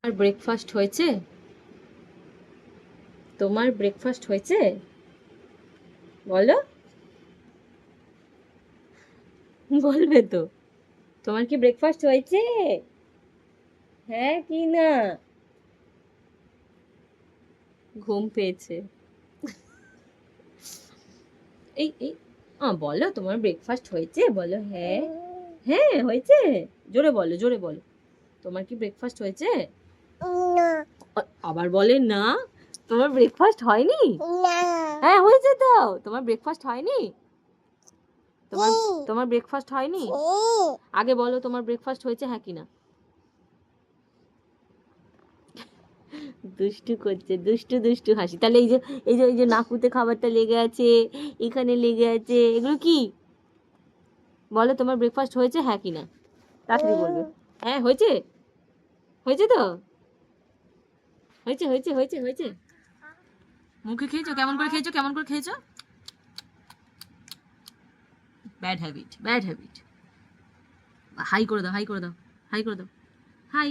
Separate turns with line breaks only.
আর breakfast হয়েছে? তোমার breakfast হয়েছে? বলো। বলবে তো। তোমার কি ব্রেকফাস্ট হয়েছে? হ্যাঁ কি না? ঘুম পেয়েছে। এই বলো তোমার ব্রেকফাস্ট হয়েছে, বলো হ্যাঁ। হ্যাঁ হয়েছে। জোরে বলো, জোরে বলো। তোমার কি ব্রেকফাস্ট হয়েছে? আবার বলে না। তোমার ব্রেকফাস্ট হয়নি? হ্যাঁ হয়েছে তো। তোমার ব্রেকফাস্ট হয়নি? তোমার তোমার ব্রেকফাস্ট হয়নি? আগে বলো তোমার ব্রেকফাস্ট হয়েছে হ্যাঁ কি না। দুষ্টু করছে, দুষ্টু দুষ্টু হাসি। তাহলে এই যে নাকুতে খাবারটা লেগে আছে, এখানে লেগে আছে, এগুলো কি? বলো তোমার ব্রেকফাস্ট হয়েছে হ্যাঁ কি না। তাড়াতাড়ি বলবে। হ্যাঁ হয়েছে। হয়েছে তো। হয়েছে হয়েছে হয়েছে হয়েছে। মুখে খেয়েছো? কেমন করে খেয়েছো? কেমন করে খেয়েছো? Bad habit, bad habit. Hi করে দাও, হাই করে দাও, হাই করে দাও। হাই।